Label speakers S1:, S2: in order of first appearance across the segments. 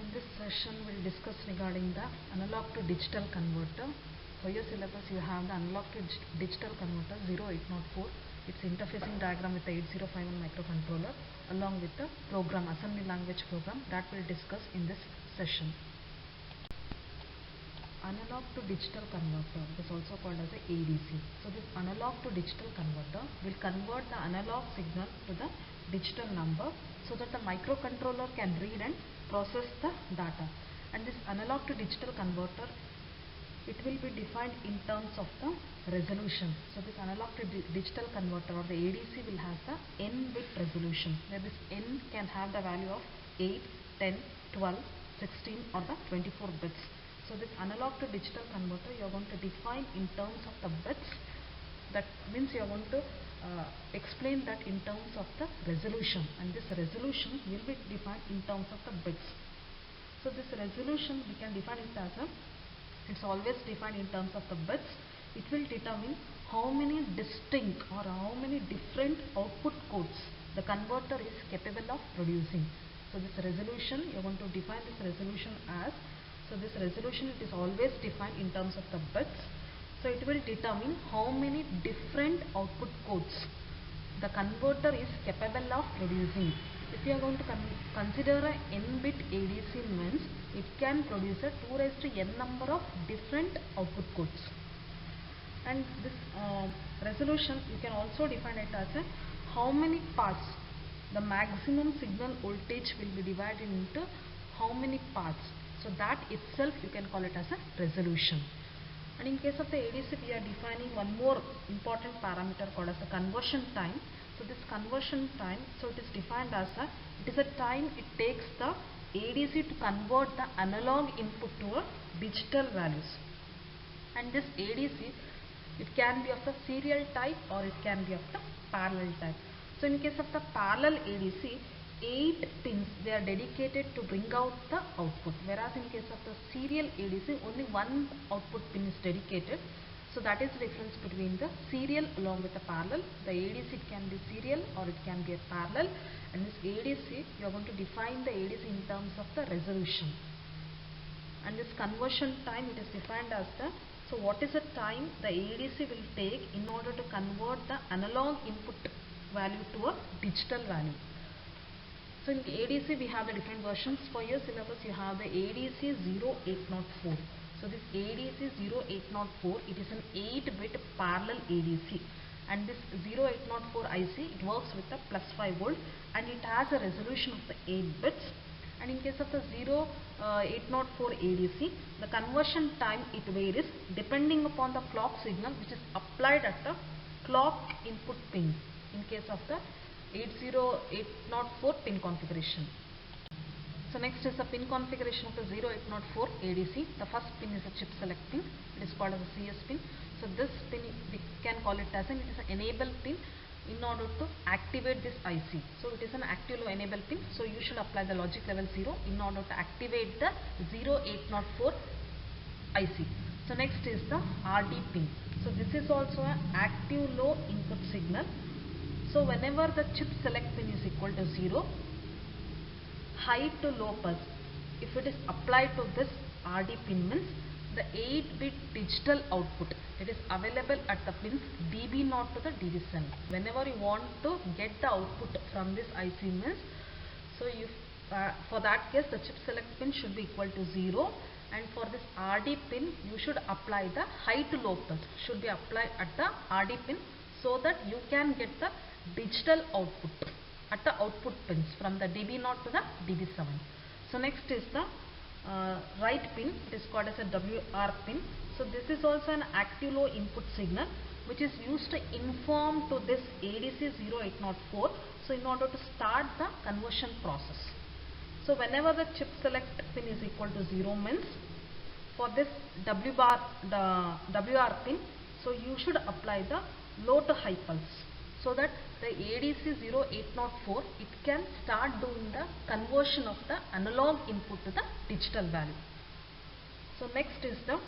S1: In this session, we'll discuss regarding the analog to digital converter. For your syllabus, you have the analog to digital converter 0804. Its interfacing diagram with the 8051 microcontroller along with the program, assembly language program that we'll discuss in this session. Analog to digital converter is also called as a ADC. So this analog to digital converter will convert the analog signal to the digital number so that the microcontroller can read and process the data. And this analog to digital converter, it will be defined in terms of the resolution. So this analog to digital converter or the ADC will have the n bit resolution, where this n can have the value of 8, 10, 12, 16 or the 24 bits. So this analog to digital converter you are going to define in terms of the bits. That means you are going to explain that in terms of the resolution, and this resolution will be defined in terms of the bits. So this resolution we can define it as it's always defined in terms of the bits. It will determine how many distinct or how many different output codes the converter is capable of producing. So this resolution, you are going to define this resolution as, so this resolution it is always defined in terms of the bits. So it will determine how many different output codes the converter is capable of producing. If you are going to consider a n-bit ADC means it can produce a 2 raised to n number of different output codes. And this resolution you can also define it as how many parts the maximum signal voltage will be divided into how many parts. So that itself you can call it as a resolution. And in case of the ADC, we are defining one more important parameter called as the conversion time. So this conversion time, so it is defined as it is a time it takes the ADC to convert the analog input to a digital values. And this ADC, it can be of the serial type or it can be of the parallel type. So in case of the parallel ADC, 8 pins they are dedicated to bring out the output, whereas in case of the serial ADC only one output pin is dedicated. So that is the difference between the serial along with the parallel. The ADC it can be serial or it can be a parallel, and this ADC you are going to define the ADC in terms of the resolution. And this conversion time it is defined as the, so what is the time the ADC will take in order to convert the analog input value to a digital value. So in ADC we have the different versions. For your syllabus you have the ADC 0804. So this ADC 0804, it is an 8-bit parallel ADC, and this 0804 IC it works with the +5 volt and it has a resolution of the 8 bits. And in case of the 0804 ADC, the conversion time it varies depending upon the clock signal which is applied at the clock input pin in case of the 80804 pin configuration. So next is the pin configuration of the 0804 ADC. The first pin is a chip select pin. It is called as a CS pin. So this pin we can call it as it is an enable pin in order to activate this IC. So it is an active low enable pin. So you should apply the logic level 0 in order to activate the 0804 IC. So next is the RD pin. So this is also an active low input signal. So whenever the chip select pin is equal to 0, high to low pulse, if it is applied to this RD pin means the 8-bit digital output, it is available at the pins DB0 to the DB7. Whenever you want to get the output from this IC means, so you for that case the chip select pin should be equal to 0, and for this RD pin you should apply the high to low pulse should be applied at the RD pin so that you can get the digital output at the output pins from the DB0 to the DB7. So next is the right pin. It is called as a WR pin. So this is also an active low input signal which is used to inform to this ADC 0804. So in order to start the conversion process. So whenever the chip select pin is equal to 0 means for this WR pin, so you should apply the low to high pulse, so that the ADC 0804 it can start doing the conversion of the analog input to the digital value. So next is the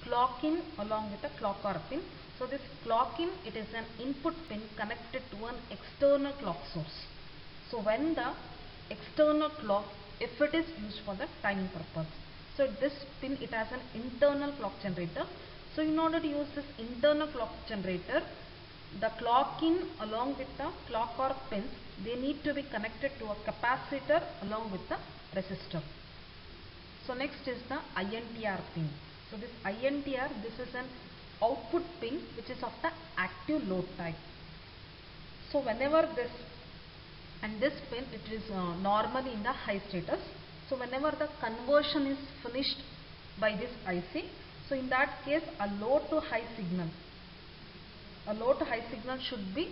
S1: clock in along with the clock R pin. So this clock in, it is an input pin connected to an external clock source. So when the external clock if it is used for the timing purpose. So this pin, it has an internal clock generator. So in order to use this internal clock generator, the clock in along with the clock or pins, they need to be connected to a capacitor along with the resistor. So next is the INTR pin. So this INTR, this is an output pin which is of the active load type. So whenever this pin, it is normally in the high status. So whenever the conversion is finished by this IC, so in that case a low to high signal should be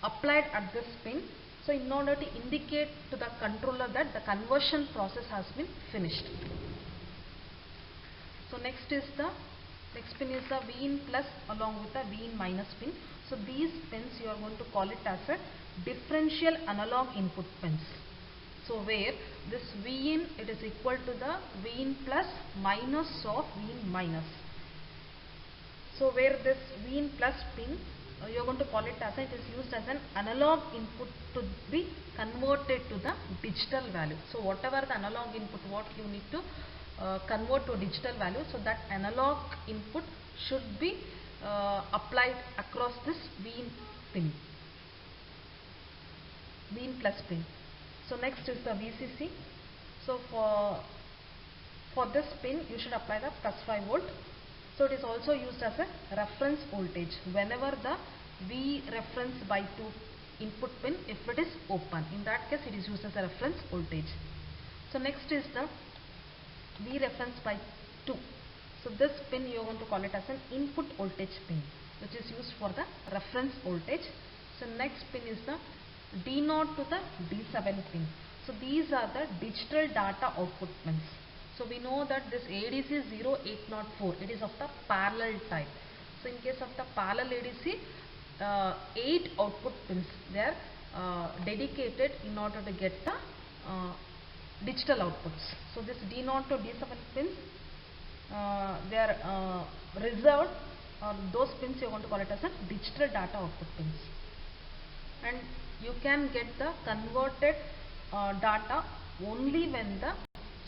S1: applied at this pin. So in order to indicate to the controller that the conversion process has been finished. So next pin is the Vin plus along with the Vin minus pin. So these pins you are going to call it as a differential analog input pins. So where this Vin, it is equal to the Vin plus minus of Vin minus. So where this Vin plus pin, you are going to call it as it is used as an analog input to be converted to the digital value. So whatever the analog input, what you need to convert to a digital value, so that analog input should be applied across this Vin pin, Vin plus pin. So next is the VCC. So for this pin you should apply the plus 5 volt. So it is also used as a reference voltage whenever the V reference by 2 input pin, if it is open, in that case it is used as a reference voltage. So next is the V reference by 2. So this pin you are going to call it as an input voltage pin, which is used for the reference voltage. So next pin is the D0 to the D7 pin. So these are the digital data output pins. So we know that this ADC 0804, it is of the parallel type. So in case of the parallel ADC, 8 output pins, they are dedicated in order to get the digital outputs. So this D0 to D7 pins, they are reserved, or those pins you want to call it as a digital data output pins. And you can get the converted data only when the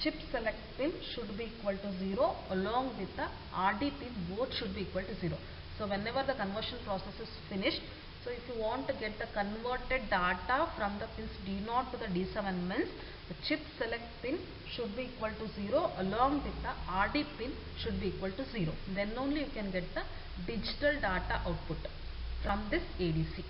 S1: chip select pin should be equal to 0 along with the RD pin, both should be equal to 0. So whenever the conversion process is finished, so if you want to get the converted data from the pins D0 to the D7 means the chip select pin should be equal to 0 along with the RD pin should be equal to 0. Then only you can get the digital data output from this ADC.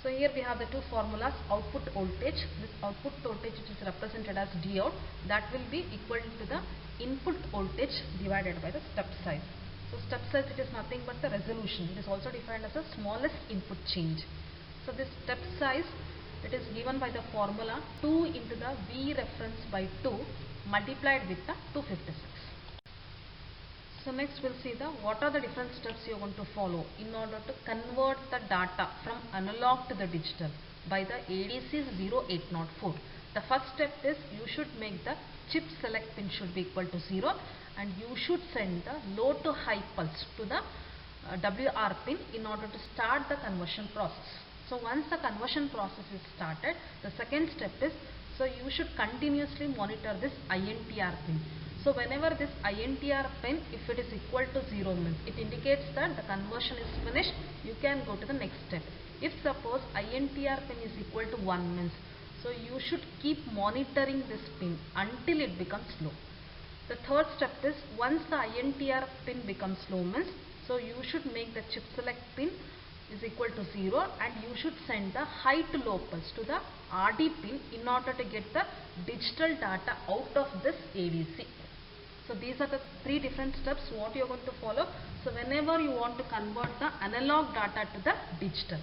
S1: So here we have the two formulas. Output voltage, this output voltage which is represented as D out, that will be equal to the input voltage divided by the step size. So step size, it is nothing but the resolution. It is also defined as the smallest input change. So this step size, it is given by the formula 2 into the V reference by 2 multiplied with the 256. So next we'll see what are the different steps you want to follow in order to convert the data from analog to the digital by the ADC 0804. The first step is you should make the chip select pin should be equal to 0 and you should send the low to high pulse to the WR pin in order to start the conversion process. So once the conversion process is started, the second step is, so you should continuously monitor this INTR pin. So whenever this INTR pin, if it is equal to 0 means it indicates that the conversion is finished, you can go to the next step. If suppose INTR pin is equal to 1 means, so you should keep monitoring this pin until it becomes low. The third step is, once the INTR pin becomes low means, so you should make the chip select pin is equal to 0 and you should send the high to low pulse to the RD pin in order to get the digital data out of this ADC. So these are the three different steps what you are going to follow. So whenever you want to convert the analog data to the digital.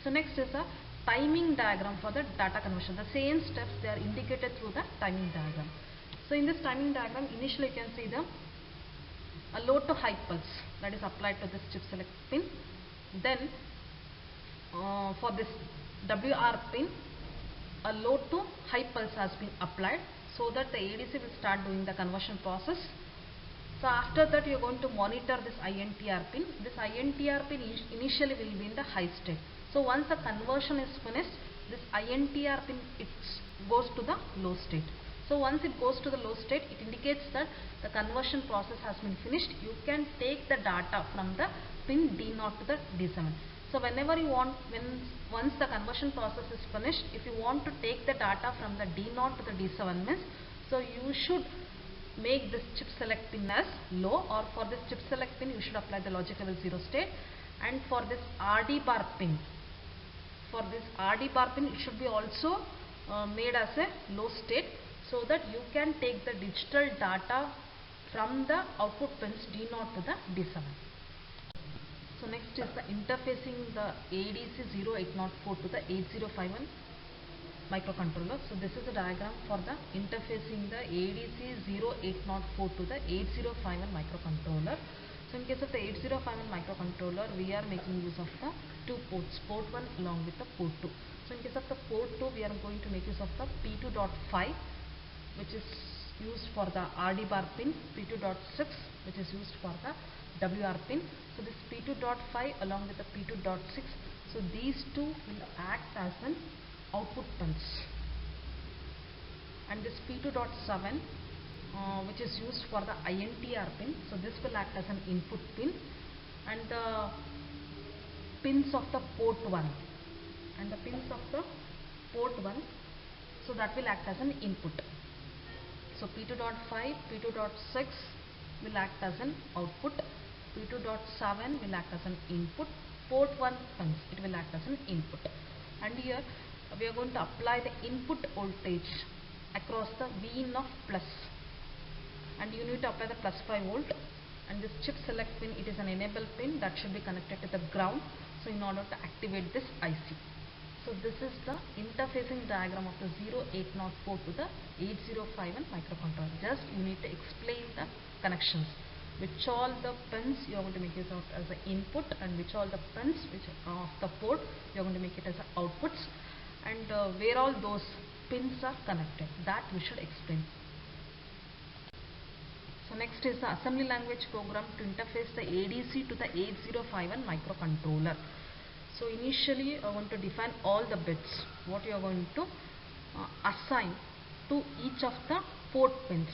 S1: So next is a timing diagram for the data conversion. The same steps, they are indicated through the timing diagram. So in this timing diagram, initially you can see a low to high pulse that is applied to this chip select pin. Then for this WR pin, a low to high pulse has been applied so that the ADC will start doing the conversion process. So after that you are going to monitor this INTR pin. This INTR pin initially will be in the high state. So once the conversion is finished, this INTR pin, it goes to the low state. So once it goes to the low state, it indicates that the conversion process has been finished. You can take the data from the pin D0 to the D7. So whenever you want, once the conversion process is finished, if you want to take the data from the D0 to the D7 means, so you should make this chip select pin as low, or for this chip select pin you should apply the logic level 0 state. And for this RD bar pin, it should be also made as a low state, so that you can take the digital data from the output pins D0 to the D7. So next is the interfacing the ADC 0804 to the 8051 microcontroller. So this is a diagram for the interfacing the ADC 0804 to the 8051 microcontroller. So in case of the 8051 microcontroller, we are making use of the two ports, port 1 along with the port 2. So in case of the port 2, we are going to make use of the P2.5, which is used for the RD bar pin, P2.6, which is used for the WR pin. So this P2.5 along with the P2.6, so these two will act as an output pins, and this P2.7 which is used for the INTR pin, so this will act as an input pin, and the pins of the port 1 so that will act as an input. So P2.5, P2.6 will act as an output, P2.7 will act as an input, port 1 pins, it will act as an input. And here we are going to apply the input voltage across the Vin of plus, and you need to apply the plus 5 volt. And this chip select pin, it is an enable pin that should be connected to the ground, so in order to activate this IC. So this is the interfacing diagram of the 0804 to the 8051 microcontroller. Just you need to explain the connections, which all the pins you are going to make use of as the input, and which all the pins which of the port you are going to make it as the outputs, and where all those pins are connected, that we should explain. So next is the assembly language program to interface the ADC to the 8051 microcontroller. So initially I want to define all the bits what you are going to assign to each of the port pins.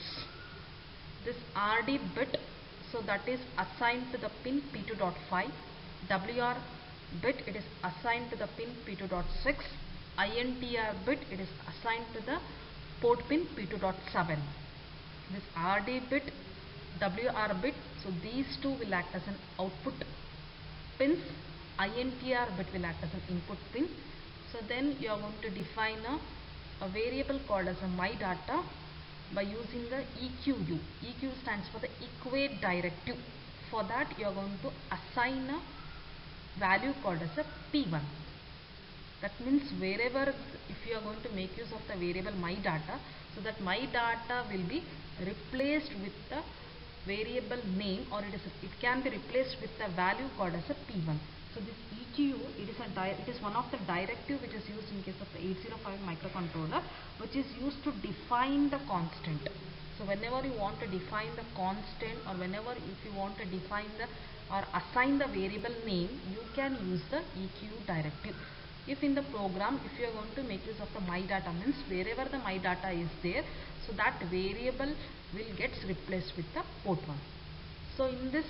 S1: This RD bit, so that is assigned to the pin P2.5, WR bit, it is assigned to the pin P2.6, INTR bit, it is assigned to the port pin P2.7. This RD bit, WR bit, so these two will act as an output pins, INTR bit will act as an input pin. So then you are going to define a variable called as a MyData by using the EQU. EQ stands for the equate directive. For that you are going to assign a value called as a P1. That means wherever, if you are going to make use of the variable MyData, so that MyData will be replaced with the variable name, or it can be replaced with the value called as a P1. So this EQU, it is one of the directive which is used in case of the 8051 microcontroller, which is used to define the constant. So whenever you want to define the constant, or whenever if you want to define the or assign the variable name, you can use the EQU directive. If in the program, if you are going to make use of the MyData, means wherever the MyData is there, so that variable will get replaced with the port 1. So in this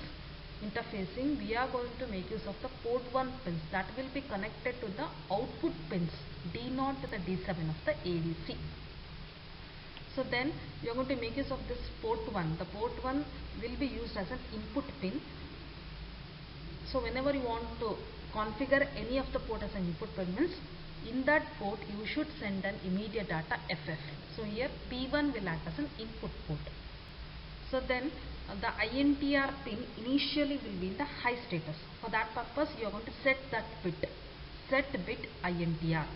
S1: interfacing, we are going to make use of the port 1 pins that will be connected to the output pins D0 to the D7 of the ADC. So then you are going to make use of this port 1. The port 1 will be used as an input pin. So whenever you want to configure any of the port as an input pin, means in that port you should send an immediate data FF. So here P1 will act as an input port. So then the INTR pin initially will be in the high status. For that purpose you are going to set that bit, set bit INTR.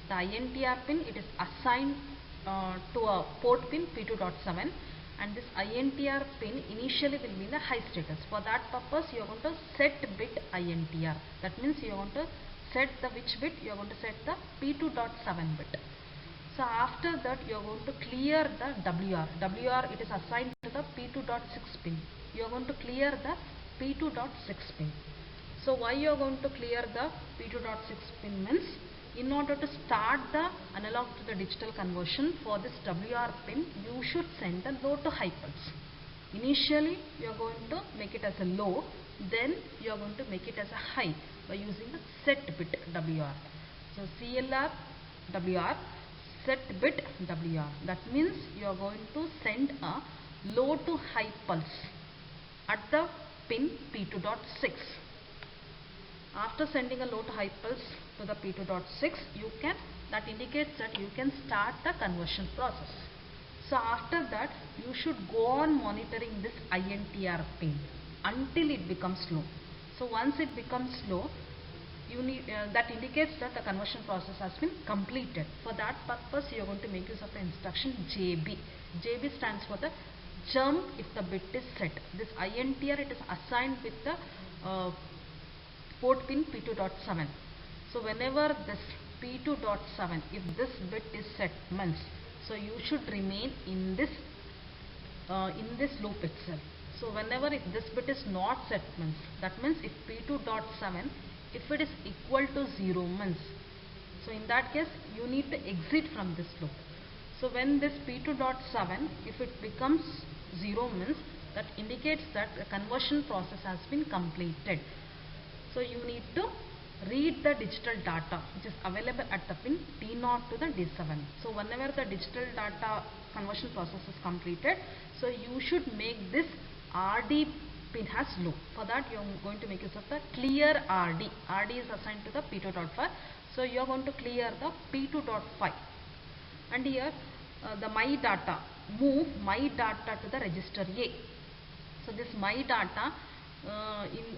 S1: The INTR pin, it is assigned to a port pin P2.7, and this INTR pin initially will be in the high status. For that purpose you are going to set bit INTR. That means you are going to set the which bit? You are going to set the P2.7 bit. So after that you are going to clear the WR. WR, it is assigned to the P2.6 pin. You are going to clear the P2.6 pin. So why you are going to clear the P2.6 pin means, in order to start the analog to the digital conversion for this WR pin, you should send the low to high pulse. Initially you are going to make it as a low, then you are going to make it as a high by using the set bit WR. So CLR WR, set bit WR. That means you are going to send a low to high pulse at the pin P2.6. After sending a low to high pulse to the P2.6, that indicates that you can start the conversion process. So after that, you should go on monitoring this INTR pin until it becomes low. So once it becomes low, that indicates that the conversion process has been completed. For that purpose, you are going to make use of the instruction JB. JB stands for the jump if the bit is set. This INTR, it is assigned with the port pin P2.7. So whenever this P2.7, if this bit is set means, so you should remain in this loop itself. So whenever if this bit is not set means, that means if P2.7, if it is equal to 0 means, so in that case you need to exit from this loop. So when this P2.7, if it becomes 0 means, that indicates that the conversion process has been completed. So you need to read the digital data which is available at the pin T0 to the D7. So whenever the digital data conversion process is completed, so you should make this RD pin as low. For that you are going to make use of the clear RD. RD is assigned to the P2.5. So you are going to clear the P2.5. And here the my data, move my data to the register A. So this my data,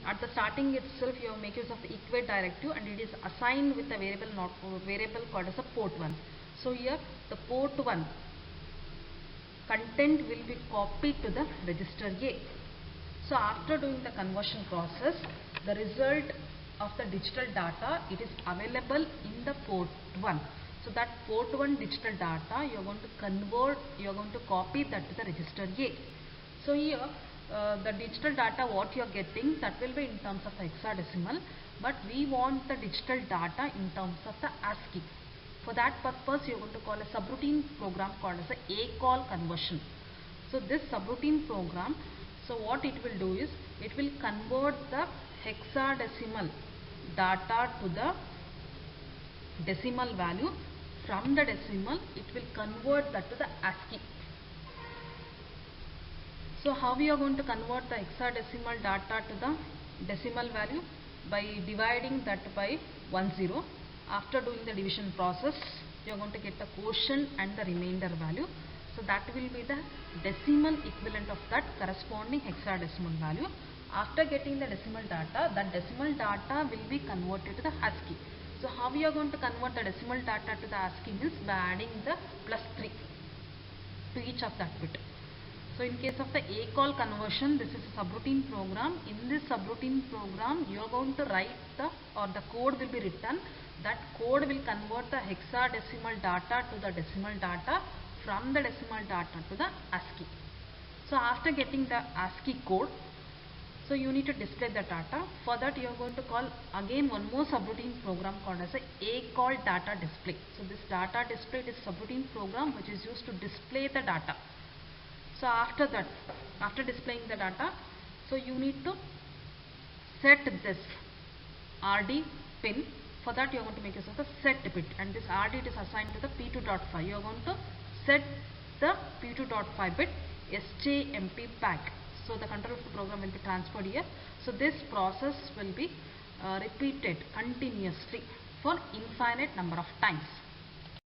S1: at the starting itself you make use of the equate directive, and it is assigned with a variable called as a port 1. So here the port 1 content will be copied to the register A. So after doing the conversion process, the result of the digital data, it is available in the port 1. So that port 1 digital data you are going to convert, you are going to copy that to the register A. So here the digital data what you are getting, that will be in terms of the hexadecimal, but we want the digital data in terms of the ASCII. For that purpose you are going to call a subroutine program called as a ACALL conversion. So this subroutine program, so what it will do is, it will convert the hexadecimal data to the decimal value. From the decimal, it will convert that to the ASCII. So how we are going to convert the hexadecimal data to the decimal value? By dividing that by 10. After doing the division process, you are going to get the quotient and the remainder value. So that will be the decimal equivalent of that corresponding hexadecimal value. After getting the decimal data, that decimal data will be converted to the ASCII. So how we are going to convert the decimal data to the ASCII means by adding the +3 to each of that bit. So in case of the ACALL conversion, this is a subroutine program. In this subroutine program, you are going to write the code will be written. That code will convert the hexadecimal data to the decimal data, from the decimal data to the ASCII. So after getting the ASCII code, so you need to display the data. For that you are going to call again one more subroutine program called as a ACALL data display. So this data display is subroutine program which is used to display the data. So after that, after displaying the data, so you need to set this RD pin. For that you are going to make use of the set bit, and this RD is assigned to the P2.5. You are going to set the P2.5 bit SJMP pack. So the control flow program will be transferred here. So this process will be repeated continuously for infinite number of times.